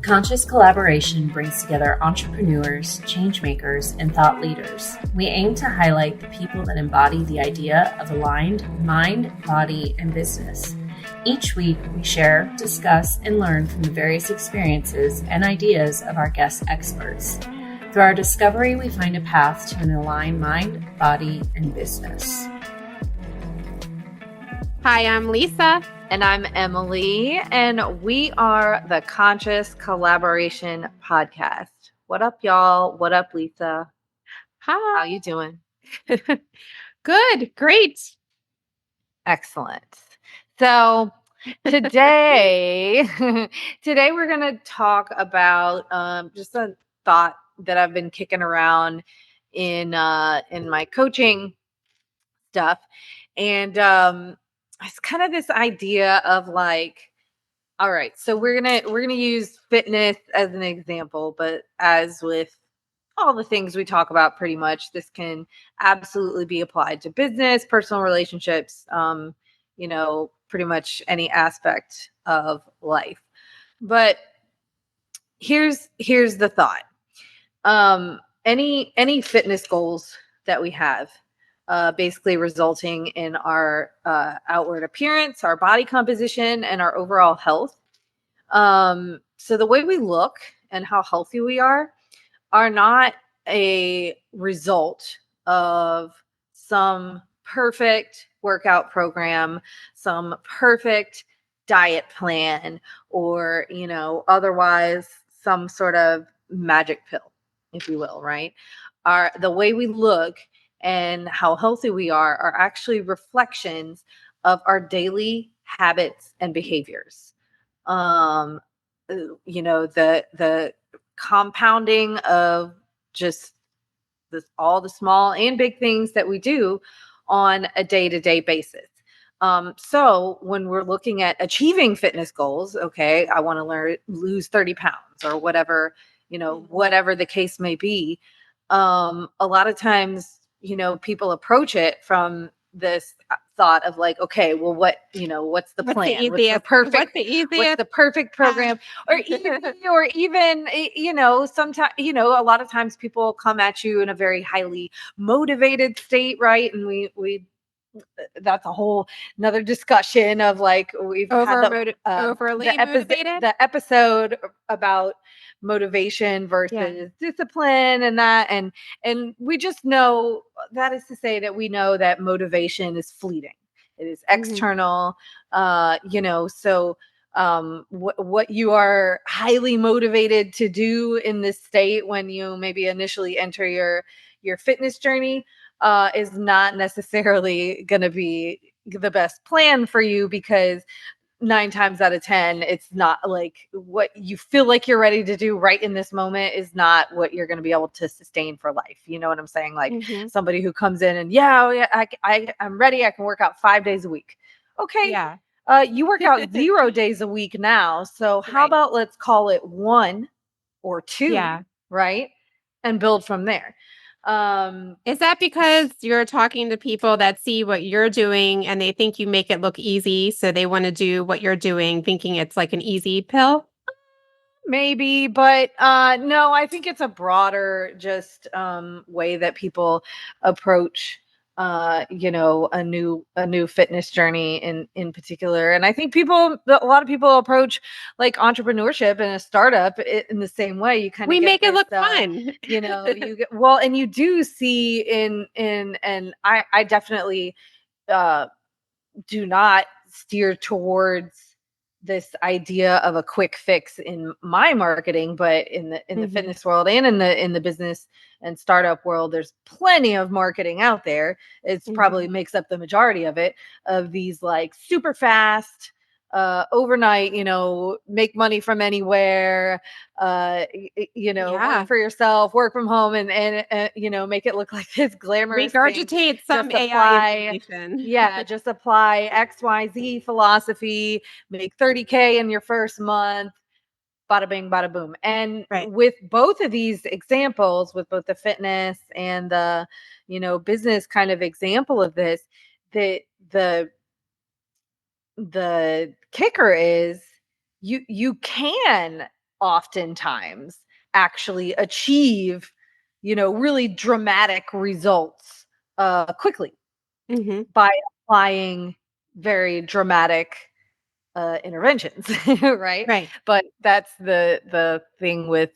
Conscious Collaboration brings together entrepreneurs, change makers, and thought leaders. We aim to highlight the people that embody the idea of aligned mind, body, and business. Each week, we share, discuss, and learn from the various experiences and ideas of our guest experts. Through our discovery, we find a path to an aligned mind, body, and business. Hi, I'm Lisa. And I'm Emily, and we are the Conscious Collaboration Podcast. What up, y'all? What up, Lisa? Hi. How you doing? Good. Great. Excellent. So today we're going to talk about just a thought that I've been kicking around in my coaching stuff. And it's kind of this idea of like, all right, so we're gonna use fitness as an example, but as with all the things we talk about, pretty much this can absolutely be applied to business, personal relationships, pretty much any aspect of life. But here's the thought. Any fitness goals that we have, basically resulting in our outward appearance, our body composition, and our overall health. So the way we look and how healthy we are not a result of some perfect workout program, some perfect diet plan, or, otherwise some sort of magic pill, if you will, right? The way we look and how healthy we are actually reflections of our daily habits and behaviors. The compounding of just all the small and big things that we do on a day-to-day basis. So when we're looking at achieving fitness goals, okay, I want to lose 30 pounds or whatever, whatever the case may be. A lot of times, people approach it from this thought of like, okay, well, what's the plan? What's the perfect program? Or even, sometimes, a lot of times people come at you in a very highly motivated state, right? And we that's a whole another discussion of like, we've overly motivated. The episode about motivation versus discipline and that, and we just know, that is to say that we know that motivation is fleeting. It is external. So what you are highly motivated to do in this state when you maybe initially enter your fitness journey is not necessarily going to be the best plan for you, because 9 times out of 10, it's not like what you feel like you're ready to do right in this moment is not what you're going to be able to sustain for life. You know what I'm saying? Like somebody who comes in and I'm ready. I can work out 5 days a week. Okay. Yeah. You work out 0 days a week now. So how about let's call it 1 or 2, right? And build from there. Is that because you're talking to people that see what you're doing and they think you make it look easy, so they want to do what you're doing, thinking it's like an easy pill? Maybe, but no, I think it's a broader just way that people approach a new fitness journey in particular. And I think a lot of people approach like entrepreneurship and a startup in the same way. You kind of make it look fun. And you do see and I definitely do not steer towards this idea of a quick fix in my marketing, but in the fitness world and in the business and startup world, there's plenty of marketing out there. It's probably makes up the majority of it, of these like super fast, overnight, make money from anywhere, work for yourself, work from home, and make it look like this glamorous regurgitate some AI information. Just apply XYZ philosophy, make 30K in your first month, bada bing, bada boom. And with both of these examples, with both the fitness and the, business kind of example of this, the kicker is you can oftentimes actually achieve, really dramatic results quickly by applying very dramatic interventions, right? Right. But that's the thing with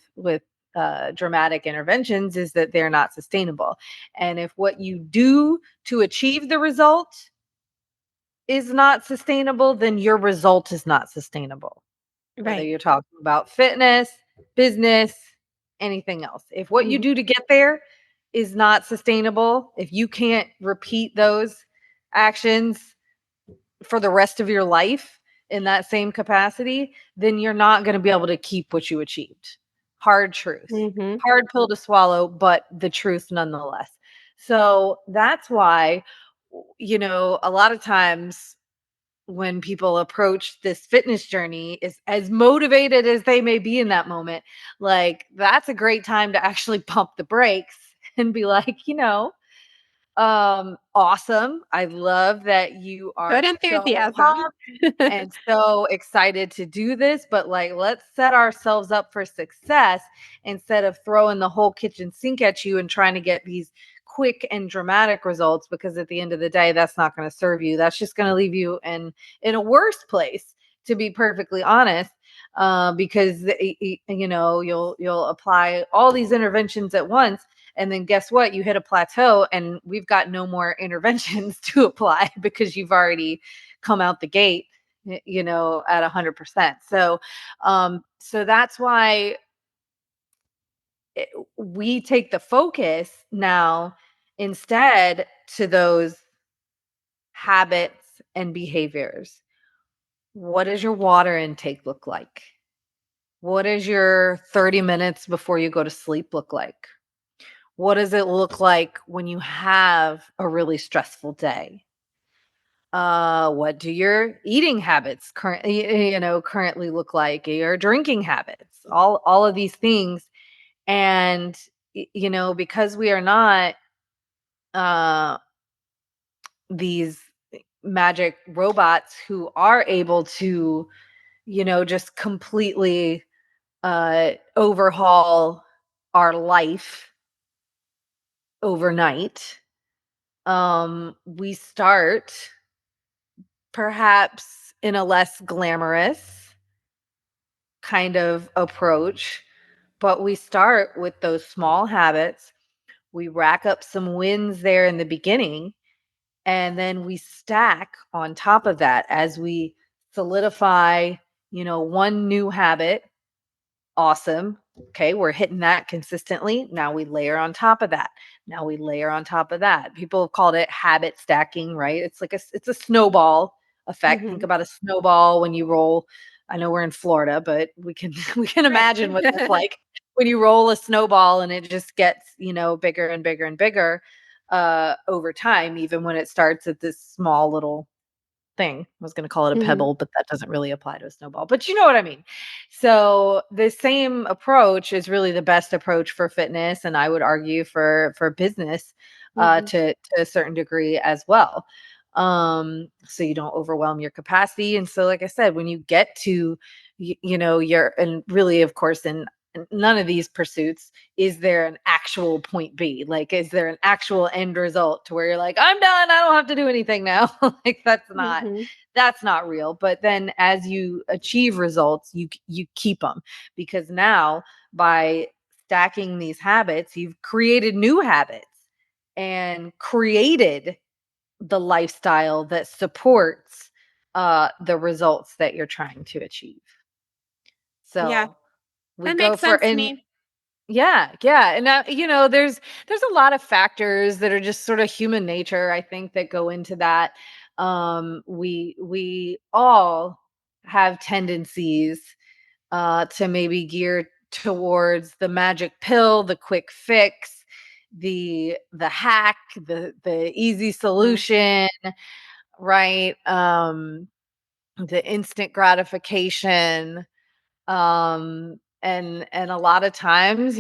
dramatic interventions, is that they're not sustainable. And if what you do to achieve the result is not sustainable, then your result is not sustainable. Whether Right. you're talking about fitness, business, anything else. If what you Mhm. do to get there is not sustainable, if you can't repeat those actions for the rest of your life in that same capacity, then you're not going to be able to keep what you achieved. Hard truth. Mhm. Hard pill to swallow, but the truth nonetheless. So that's why, a lot of times when people approach this fitness journey, is as motivated as they may be in that moment, like that's a great time to actually pump the brakes and be like, awesome. I love that you are Good so enthusiasm. pumped and so excited to do this, but like, let's set ourselves up for success instead of throwing the whole kitchen sink at you and trying to get these quick and dramatic results, because at the end of the day, that's not going to serve you. That's just going to leave you in a worse place, to be perfectly honest. Because you'll apply all these interventions at once, and then guess what? You hit a plateau and we've got no more interventions to apply because you've already come out the gate, at 100%. So that's why we take the focus now instead to those habits and behaviors. What does your water intake look like? What does your 30 minutes before you go to sleep look like? What does it look like when you have a really stressful day? What do your eating habits currently look like? Your drinking habits, all of these things. And because we are not uh these magic robots who are able to, just completely overhaul our life overnight, we start perhaps in a less glamorous kind of approach, but we start with those small habits. We rack up some wins there in the beginning, and then we stack on top of that as we solidify, one new habit. Awesome. Okay, we're hitting that consistently. Now we layer on top of that. Now we layer on top of that. People have called it habit stacking, right? It's like it's a snowball effect. Think Mhm. about a snowball when you roll. I know we're in Florida, but we can we can Right. imagine what that's like when you roll a snowball and it just gets, bigger and bigger and bigger over time, even when it starts at this small little thing. I was going to call it a Mhm. pebble, but that doesn't really apply to a snowball. But you know what I mean. So the same approach is really the best approach for fitness, and I would argue for business Mhm. to a certain degree as well. So you don't overwhelm your capacity. And so, like I said, when you get to your, and really, of course, in none of these pursuits is there an actual point B. Like, is there an actual end result to where you're like, I'm done, I don't have to do anything now? Like, Mhm. that's not real. But then as you achieve results, you keep them, because now by stacking these habits, you've created new habits and created the lifestyle that supports the results that you're trying to achieve. Yeah, So we that go makes for, sense to and me. yeah, yeah. And now, there's a lot of factors that are just sort of human nature, I think, that go into that. We all have tendencies to maybe gear towards the magic pill, the quick fix, the hack, the easy Mhm. solution, right? The instant gratification. And a lot of times,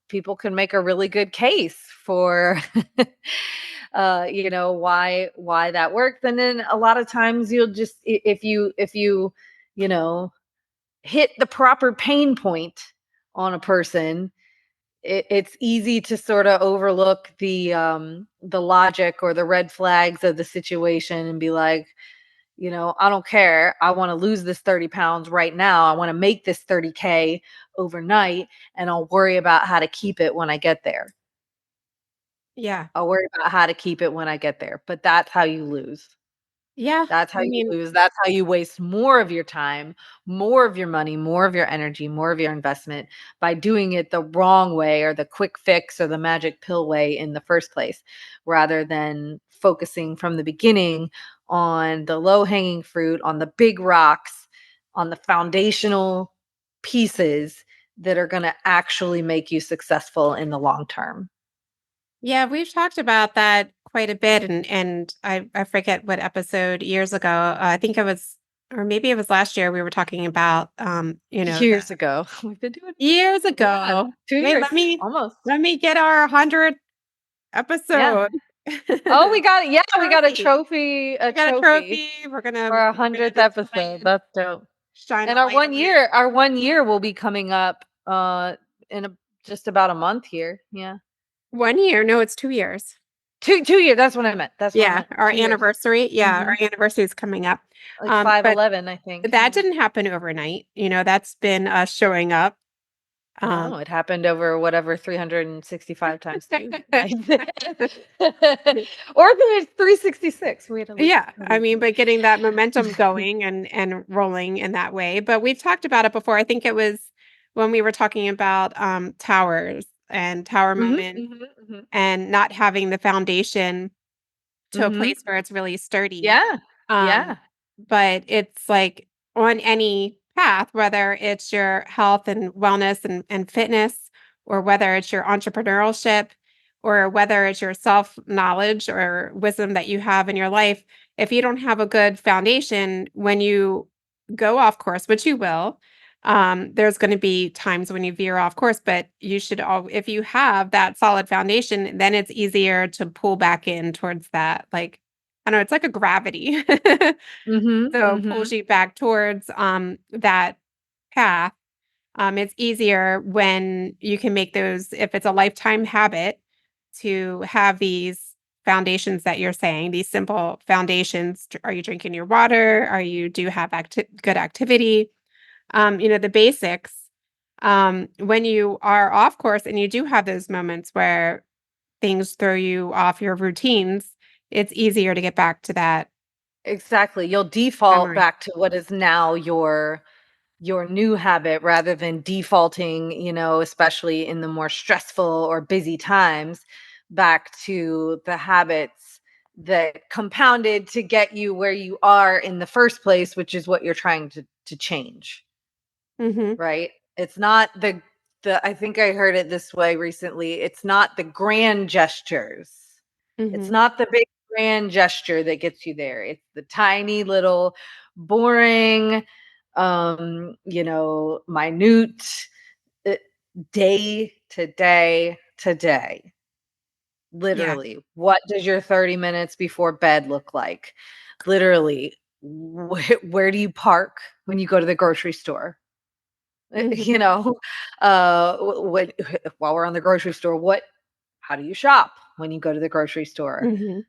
people can make a really good case for why that works. And then a lot of times you'll just, if you you know hit the proper pain point on a person, it's easy to sort of overlook the logic or the red flags of the situation and be like, I don't care. I want to lose this 30 pounds right now. I want to make this 30K overnight, and I'll worry about how to keep it when I get there. Yeah. I'll worry about how to keep it when I get there. But that's how you lose. Yeah. That's how I you mean, lose. That's how you waste more of your time, more of your money, more of your energy, more of your investment by doing it the wrong way or the quick fix or the magic pill way in the first place, rather than focusing from the beginning on the low hanging fruit, on the big rocks, on the foundational pieces that are going to actually make you successful in the long term. yeah, we've talked about that quite a bit, and I forget what episode years ago. I think it was, or maybe it was last year. We were talking about, Years ago. We've been doing years yeah, ago. 2 Wait, years almost. let me get our 100th Yeah. episode. Oh, we got it. Yeah, we got a Trophy. trophy, a We got a trophy trophy. We're gonna for our we're gonna 100th episode. That's dope. shine And a light on it. our 1 year will be coming up in just about a month here. Yeah. 1 year? No, it's 2 years. 2 years. That's what I meant. That's what I Yeah, meant. our 2 years. anniversary. Yeah, Mhm. our anniversary is coming up. Like But 5/11, I think. that didn't happen overnight. That's been us showing up. No, it happened over whatever 365 times 2. Or there's 366. We had at least Yeah, I mean, but getting that momentum going and rolling in that way. But we've talked about it before. I think it was when we were talking about towers and tower Mhm, moment mhm, mhm, and not having the foundation to a mhm. place where it's really sturdy. Yeah. Um, Yeah. but it's like on any path, whether it's your health and wellness and fitness, or whether it's your entrepreneurship, or whether it's your self knowledge or wisdom that you have in your life, if you don't have a good foundation, when you go off course, which you will, there's going to be times when you veer off course, but you should all, if you have that solid foundation, then it's easier to pull back in towards that. Like, I don't know, it's like a gravity. Mhm, So it pulls mhm. you back towards that path. It's easier when you can make those, if it's a lifetime habit, to have these foundations that you're saying, these simple foundations. Are you drinking your water? Are you do you have good activity? The basics. When you are off course and you do have those moments where things throw you off your routines, it's easier to get back to that Exactly. You'll default memory. back to what is now your new habit rather than defaulting, especially in the more stressful or busy times, back to the habits that compounded to get you where you are in the first place, which is what you're trying to change, Mhm. right? It's not the I think I heard it this way recently. It's not the grand gestures. It's Mhm. not the big grand gesture that gets you there. It's the tiny little boring minute uh, day to day to day. Yeah. Literally, what does your 30 minutes before bed look like? Literally, where do you park when you go to the grocery store? Mhm. What while we're on the grocery store, how do you shop when you go to the grocery store? Mhm.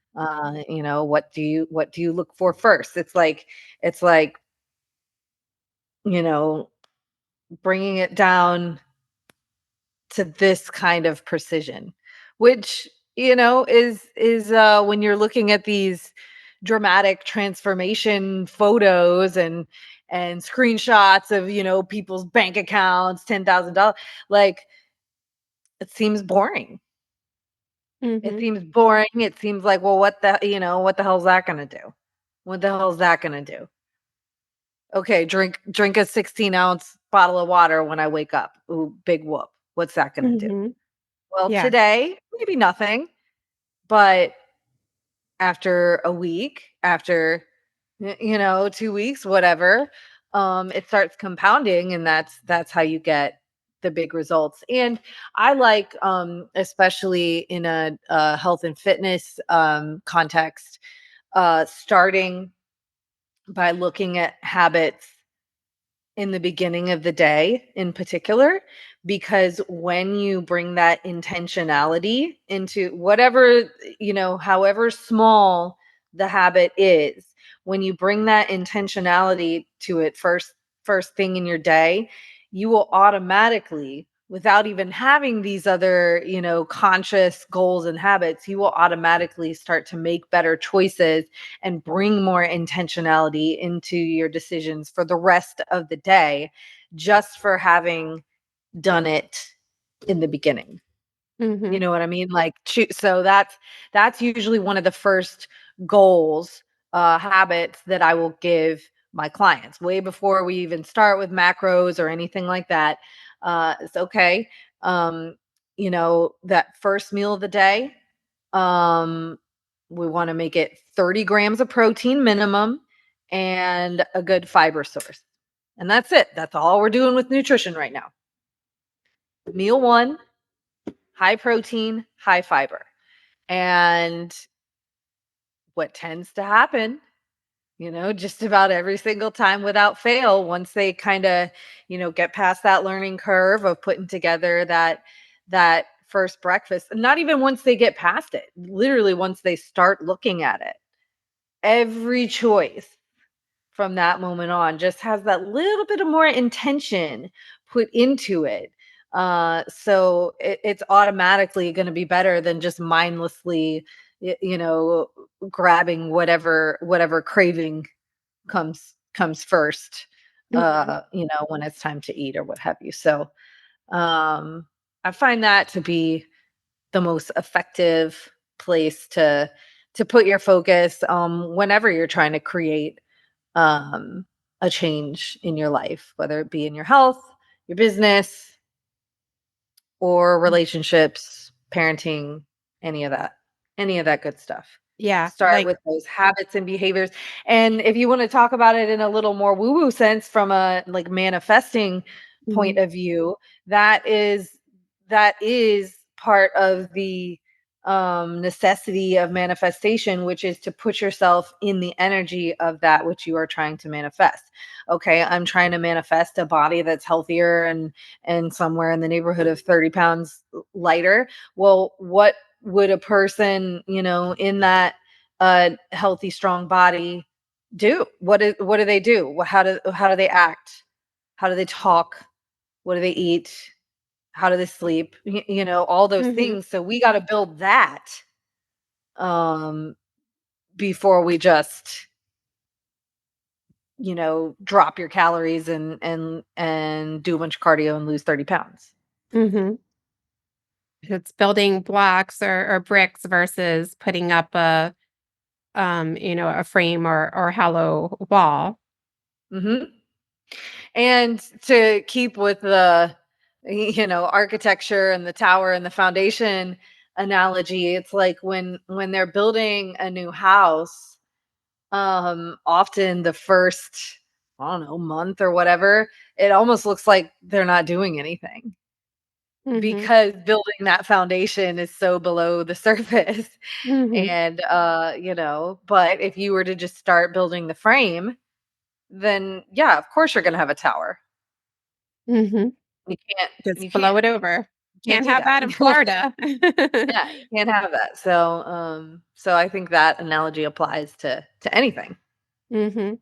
What do you look for first? It's like you know bringing it down to this kind of precision, which is when you're looking at these dramatic transformation photos and screenshots of people's bank accounts, $10,000, like, it seems boring. It Mhm. seems boring. It seems like, well, what the hell's that gonna do? What the hell is that gonna do? Okay, drink a 16-ounce bottle of water when I wake up. Ooh, big whoop. What's that gonna do? Mhm. Well, Yeah. today, maybe nothing, but after a week, after 2 weeks, whatever, it starts compounding, and that's how you get the big results. And I like, especially in a health and fitness context, starting by looking at habits in the beginning of the day in particular, because when you bring that intentionality into whatever, however small the habit is, when you bring that intentionality to it first thing in your day, you will automatically, without even having these other, conscious goals and habits, you will automatically start to make better choices and bring more intentionality into your decisions for the rest of the day, just for having done it in the beginning. Mm-hmm. You know what I mean? Like, so that's usually one of the first goals, habits that I will give my clients way before we even start with macros or anything like that. It's okay. Um, that first meal of the day, um, we want to make it 30 grams of protein minimum and a good fiber source. And that's it. That's all we're doing with nutrition right now. Meal one, high protein, high fiber. And what tends to happen, just about every single time without fail, once they kind of, get past that learning curve of putting together that first breakfast, not even once they get past it, literally once they start looking at it, every choice from that moment on just has that little bit of more intention put into it. So it's automatically going to be better than just mindlessly, grabbing whatever craving comes first, Mm-hmm. when it's time to eat or what have you. So I find that to be the most effective place to put your focus, whenever you're trying to create, um, a change in your life, whether it be in your health, your business, or relationships, parenting, any of that, any of that good stuff. Yeah, Start like with those habits and behaviors. And if you want to talk about it in a little more woo-woo sense, from a like manifesting point mhm, of view, that is part of the necessity of manifestation, which is to put yourself in the energy of that which you are trying to manifest. Okay, I'm trying to manifest a body that's healthier and somewhere in the neighborhood of 30 pounds lighter. Well, what would a person, in that healthy, strong body do? What do they do? How do they act? How do they talk? What do they eat? How do they sleep? All those mhm, things. So we got to build that, um, before we just, drop your calories and do a bunch of cardio and lose 30 pounds. mhm. It's building blocks or bricks versus putting up a frame or hollow wall. Hmm. And to keep with the, architecture and the tower and the foundation analogy, it's like when they're building a new house, often the first, I don't know, month or whatever, it almost looks like they're not doing anything, Mhm, because building that foundation is so below the surface. mhm, And but if you were to just start building the frame, then yeah, of course you're going to have a tower. mhm. You can't Just you blow can't it over. can't Can't do have that. that in Florida. Yeah, you can't have that. So I think that analogy applies to anything. Mhm.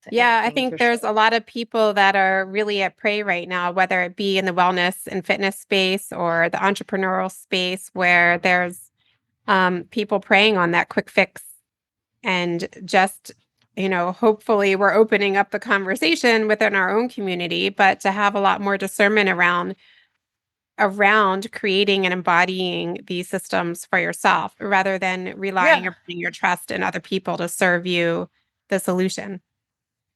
To Yeah, I anything think for sure. there's a lot of people that are really at prey right now, whether it be in the wellness and fitness space or the entrepreneurial space, where there's people preying on that quick fix and just, hopefully we're opening up the conversation within our own community, but to have a lot more discernment around creating and embodying these systems for yourself rather than relying Yeah. or putting your trust in other people to serve you the solution.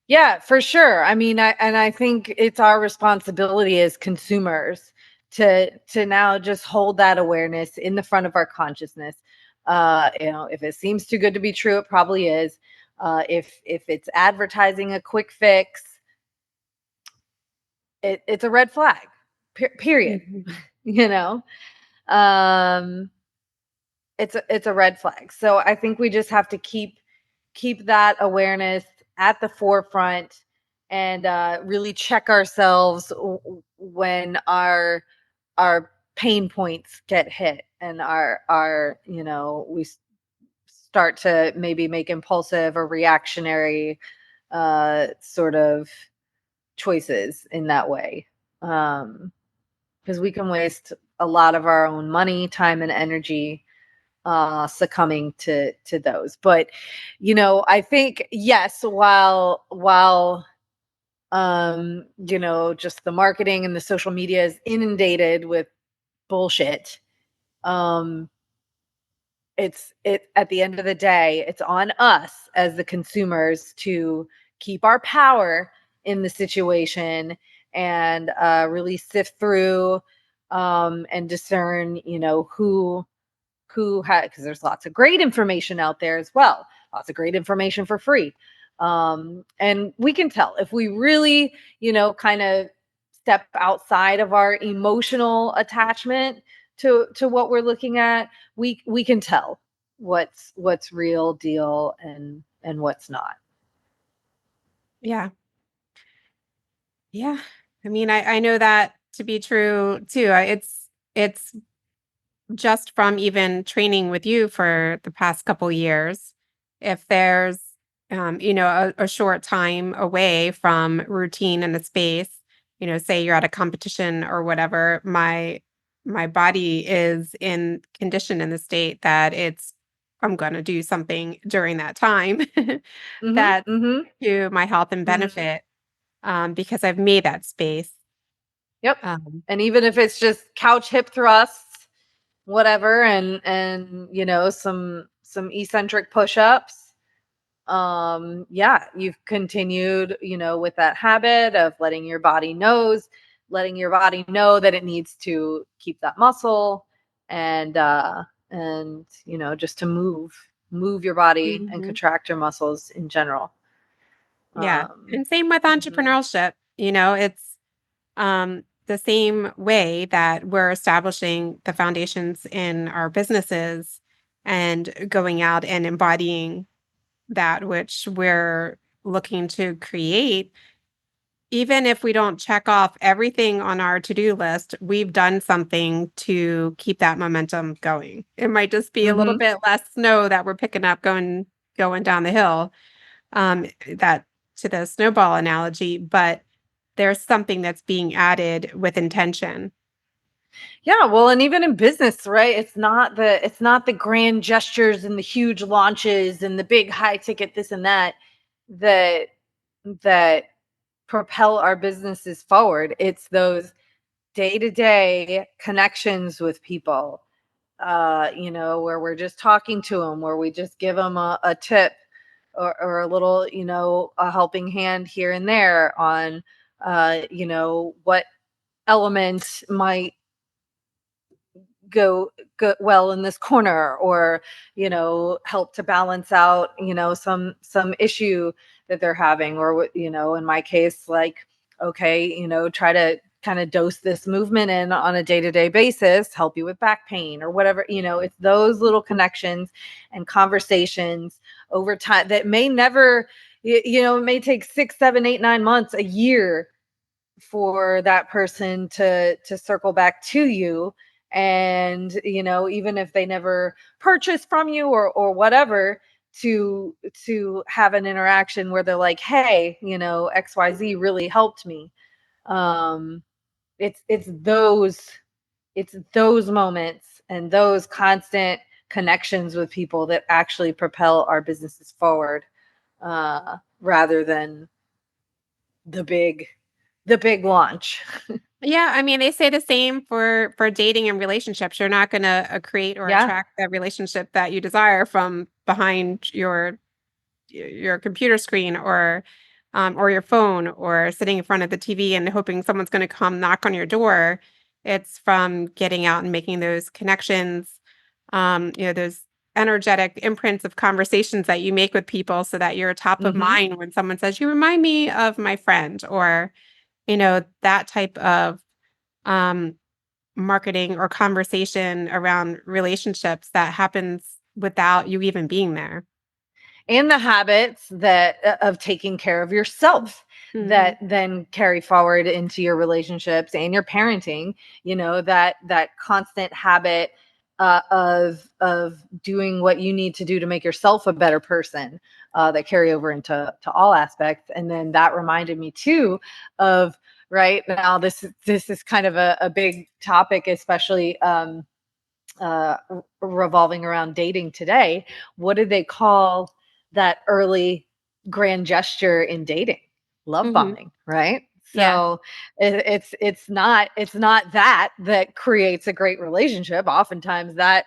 Yeah, for sure. I mean, I think it's our responsibility as consumers to now just hold that awareness in the front of our consciousness. If it seems too good to be true, it probably is. If it's advertising a quick fix, it's a red flag. Period. Mhm. You know, um, it's a red flag. So I think we just have to keep that awareness at the forefront, and really check ourselves when our pain points get hit, and our we start to maybe make impulsive or reactionary sort of choices in that way. Because we can waste a lot of our own money, time, and energy succumbing to those. But I think, yes, while just the marketing and the social media is inundated with bullshit, it at the end of the day, it's on us as the consumers to keep our power in the situation, and really sift through and discern, who had, because there's lots of great information out there as well, lots of great information for free. And we can tell if we really, kind of step outside of our emotional attachment to what we're looking at, we can tell what's real deal and what's not. Yeah. Yeah. I mean, I know that to be true too. It's just from even training with you for the past couple years. If there's a short time away from routine in a space, say you're at a competition or whatever, my body is in condition in the state that I'm going to do something during that time Mm-hmm, that mm-hmm, to my health and mm-hmm. benefit, because I've made that space. Yep. Um, And even if it's just couch hip thrusts, whatever, and some eccentric push-ups, yeah, you've continued, with that habit of letting your body know that it needs to keep that muscle, and just to move your body and mhm. contract your muscles in general. Yeah. um And same with mhm, entrepreneurship. It's the same way that we're establishing the foundations in our businesses and going out and embodying that which we're looking to create. Even if we don't check off everything on our to-do list, we've done something to keep that momentum going. It might just be a little mhm. bit less snow that we're picking up going down the hill, that to the snowball analogy, but there's something that's being added with intention. Yeah, well, and even in business, right? It's not the grand gestures and the huge launches and the big high ticket this and that that propel our businesses forward. It's those day-to-day connections with people, where we're just talking to them, where we just give them a tip, or a little, a helping hand here and there on, what element might go well in this corner, or help to balance out, some issue that they're having, or in my case, like, okay, try to kind of dose this movement in on a day-to-day basis, help you with back pain or whatever. It's those little connections and conversations over time that may never, it may take 6, 7, 8, 9 months, a year, for that person to circle back to you. And even if they never purchase from you, or whatever, to have an interaction where they're like, hey, XYZ really helped me. um it's those moments and those constant connections with people that actually propel our businesses forward, rather than the big the big launch. Yeah, I mean, they say the same for dating and relationships. You're not gonna, create or Yeah. attract that relationship that you desire from behind your computer screen, or your phone, or sitting in front of the TV and hoping someone's gonna come knock on your door. It's from getting out and making those connections, those energetic imprints of conversations that you make with people so that you're top of Mhm. mind when someone says, "You remind me of my friend," or, that type of um, marketing or conversation around relationships that happens without you even being there. And the habits that of taking care of yourself. that then carry forward into your relationships and your parenting, that constant habit of doing what you need to do to make yourself a better person, that carry over into all aspects. And then that reminded me too of, right now, this is kind of a big topic, especially revolving around dating today. What do they call that early grand gesture in dating? Love bombing, right? So it's not that creates a great relationship. Oftentimes that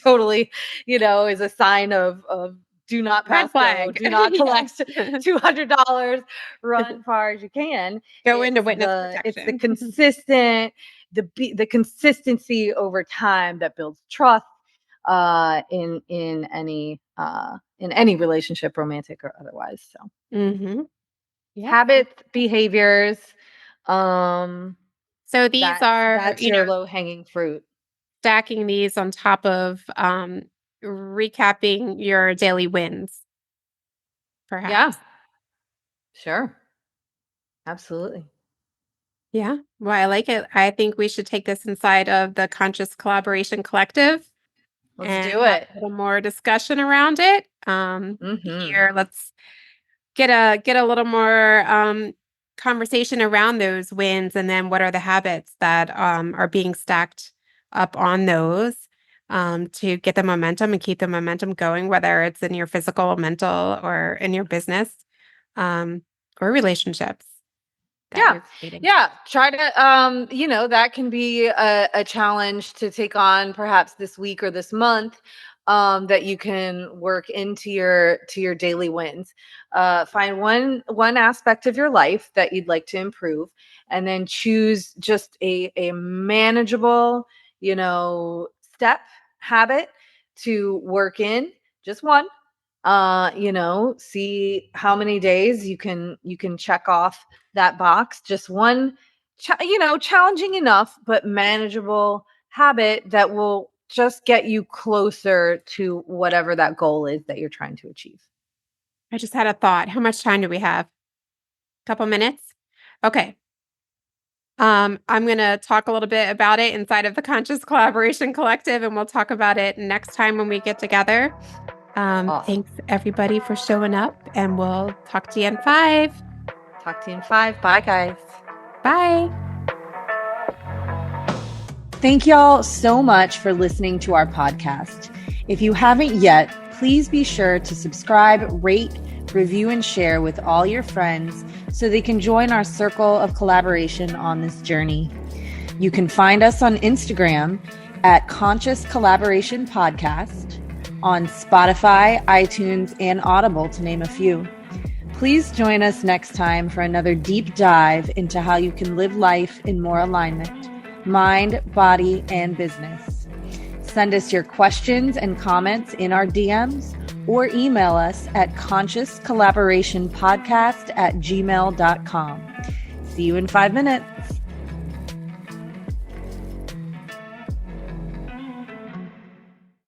totally, is a sign of do not pass go, do not collect $200, run far as you can. Go into witness protection. It's the consistent, the consistency over time that builds trust in any relationship, romantic or otherwise. So habits, behaviors. So these that's your low hanging fruit. Stacking these on top of recapping your daily wins, perhaps. Yeah. Sure. Absolutely. Yeah. Well, I like it. I think we should take this inside of the Conscious Collaboration Collective. Let's do it. A little more discussion around it. Here, let's get a little more conversation around those wins, and then what are the habits that are being stacked up on those to get the momentum and keep the momentum going, whether it's in your physical, mental, or in your business or relationships. Yeah. Try to, that can be a challenge to take on perhaps this week or this month, that you can work into your daily wins. Find one aspect of your life that you'd like to improve, and then choose just a manageable, step habit to work in, just one. See how many days you can check off that box. Just one, challenging enough, but manageable habit that will just get you closer to whatever that goal is that you're trying to achieve. I just had a thought. How much time do we have? A couple minutes? Okay. I'm going to talk a little bit about it inside of the Conscious Collaboration Collective, and we'll talk about it next time when we get together. Awesome. Thanks everybody for showing up, and we'll talk to you in 5. Bye, guys. Bye. Thank y'all so much for listening to our podcast. If you haven't yet, please be sure to subscribe, rate, review, and share with all your friends so they can join our circle of collaboration on this journey. You can find us on Instagram at Conscious Collaboration Podcast, on Spotify, iTunes, and Audible, to name a few. Please join us next time for another deep dive into how you can live life in more alignment, mind, body, and business. Send us your questions and comments in our DMs or email us at consciouscollaborationpodcast@gmail.com. See you in 5 minutes.